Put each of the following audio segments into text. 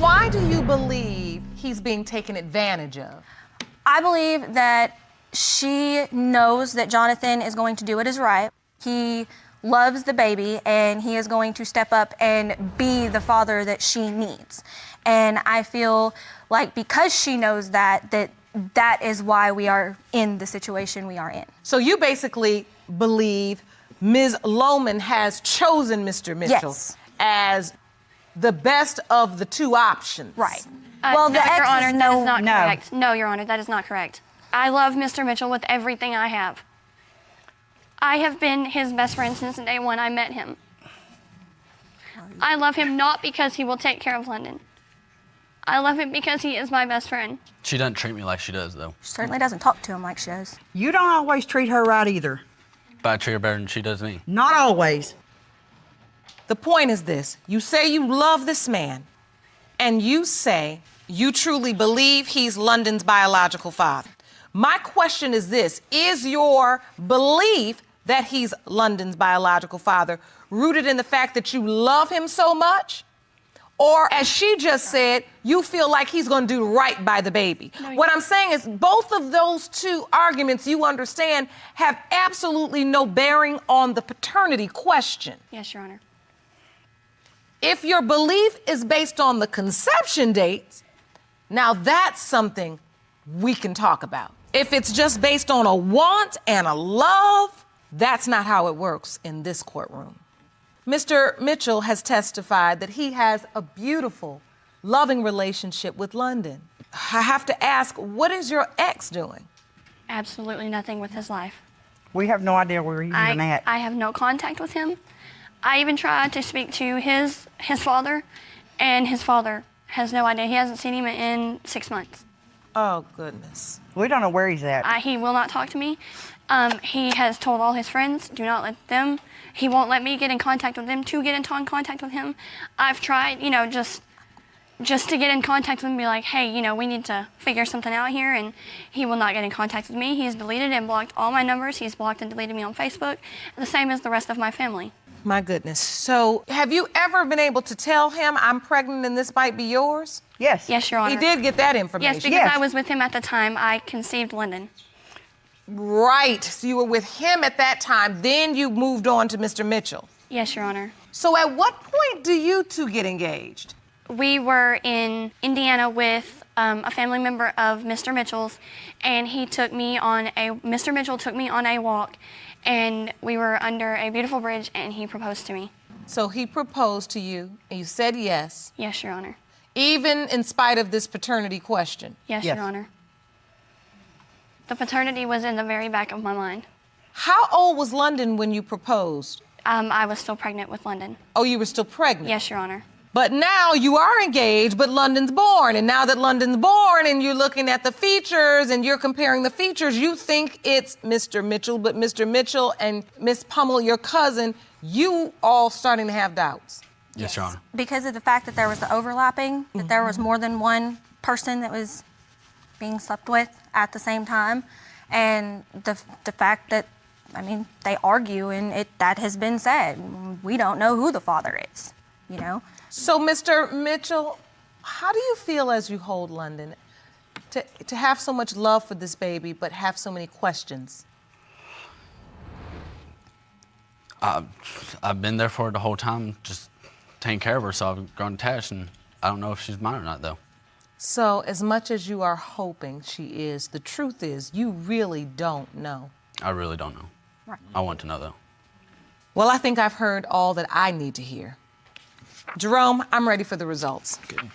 why do you believe he's being taken advantage of? I believe that she knows that Jonathan is going to do what is right. He loves the baby, and he is going to step up and be the father that she needs. And I feel like because she knows that is why we are in the situation we are in. So you basically believe Ms. Lohman has chosen Mr. Mitchell as the best of the two options. Right. Well, no, Your Honor, that is not correct. No, Your Honor, that is not correct. I love Mr. Mitchell with everything I have. I have been his best friend since the day when I met him. I love him not because he will take care of London. I love him because he is my best friend. She doesn't treat me like she does, though. She certainly doesn't talk to him like she does. You don't always treat her right either. But I treat her better than she does me. Not always. The point is this. You say you love this man, and you say you truly believe he's London's biological father. My question is this. Is your belief that he's London's biological father rooted in the fact that you love him so much? Or, as she just said, you feel like he's going to do right by the baby? No, what I'm saying is both of those two arguments, you understand, have absolutely no bearing on the paternity question. Yes, Your Honor. If your belief is based on the conception dates, now that's something we can talk about. If it's just based on a want and a love, that's not how it works in this courtroom. Mr. Mitchell has testified that he has a beautiful, loving relationship with London. I have to ask, what is your ex doing? Absolutely nothing with his life. We have no idea where he's even at. I have no contact with him. I even tried to speak to his father, and his father has no idea. He hasn't seen him in 6 months. Oh, goodness. We don't know where he's at. He will not talk to me. He has told all his friends, do not let them. He won't let me get in contact with them to get in contact with him. I've tried, just to get in contact with him and be like, hey, we need to figure something out here, and he will not get in contact with me. He's deleted and blocked all my numbers. He's blocked and deleted me on Facebook, the same as the rest of my family. My goodness. So have you ever been able to tell him I'm pregnant and this might be yours? Yes. Yes, Your Honor. He did get that information. Yes, because I was with him at the time I conceived Lyndon. Right. So you were with him at that time, then you moved on to Mr. Mitchell. Yes, Your Honor. So at what point do you two get engaged? We were in Indiana with a family member of Mr. Mitchell's, and Mr. Mitchell took me on a walk, and we were under a beautiful bridge, and he proposed to me. So he proposed to you, and you said yes? Yes, Your Honor. Even in spite of this paternity question? Yes, Your Honor. The paternity was in the very back of my mind. How old was London when you proposed? I was still pregnant with London. Oh, you were still pregnant? Yes, Your Honor. But now you are engaged, but London's born. And now that London's born and you're looking at the features and you're comparing the features, you think it's Mr. Mitchell, but Mr. Mitchell and Miss Pummel, your cousin, you all starting to have doubts. Yes, Your Honor. Because of the fact that there was the overlapping, that there was more than one person that was being slept with at the same time, and the fact that, they argue, and that has been said. We don't know who the father is, So, Mr. Mitchell, how do you feel as you hold London to have so much love for this baby, but have so many questions? I've been there for her the whole time, just taking care of her, so I've grown attached, and I don't know if she's mine or not, though. So, as much as you are hoping she is, the truth is you really don't know. I really don't know. Right. I want to know, though. Well, I think I've heard all that I need to hear. Jerome, I'm ready for the results. Good.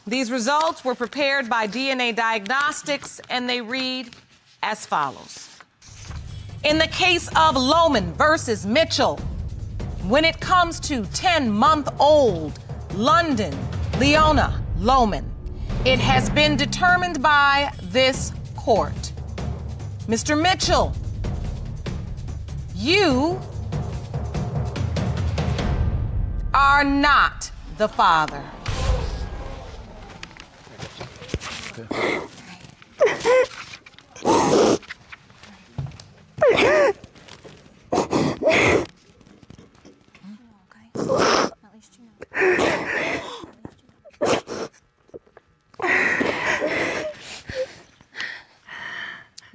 These results were prepared by DNA Diagnostics, and they read as follows. In the case of Lohman versus Mitchell, when it comes to 10-month-old London Leona Lohman, it has been determined by this court. Mr. Mitchell, you are not the father.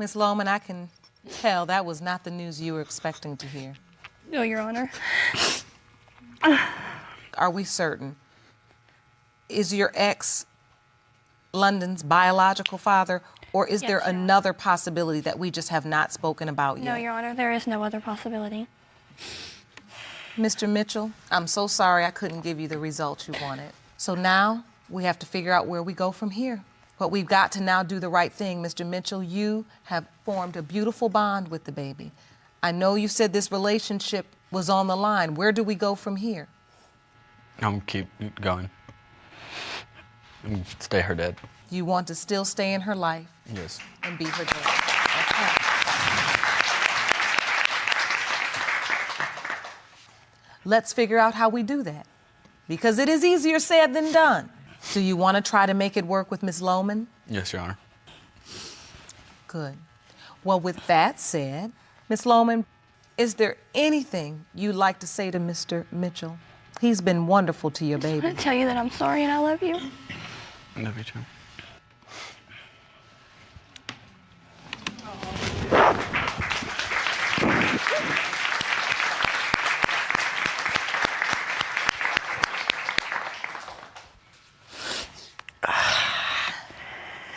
Miss Lohman, I can tell that was not the news you were expecting to hear. No, Your Honor. Are we certain? Is your ex London's biological father, or is there Yes, Your Honor. another possibility that we just have not spoken about yet? No, Your Honor, there is no other possibility. Mr. Mitchell, I'm so sorry I couldn't give you the results you wanted. So now we have to figure out where we go from here. But we've got to now do the right thing. Mr. Mitchell, you have formed a beautiful bond with the baby. I know you said this relationship was on the line. Where do we go from here? I'm gonna keep going. I'm gonna stay her dad. You want to still stay in her life Yes. and be her dad. Okay. Let's figure out how we do that, because it is easier said than done. Do you want to try to make it work with Ms. Lohman? Yes, Your Honor. Good. Well, with that said, Ms. Lohman, is there anything you'd like to say to Mr. Mitchell? He's been wonderful to your I baby. want to tell you that I'm sorry and I love you. Love you too.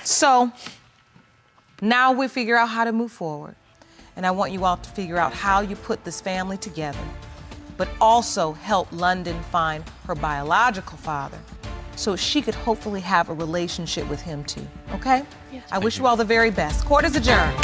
So now we figure out how to move forward. And I want you all to figure out how you put this family together, but also help London find her biological father so she could hopefully have a relationship with him too, okay? Yes. I wish you all the very best. Court is adjourned.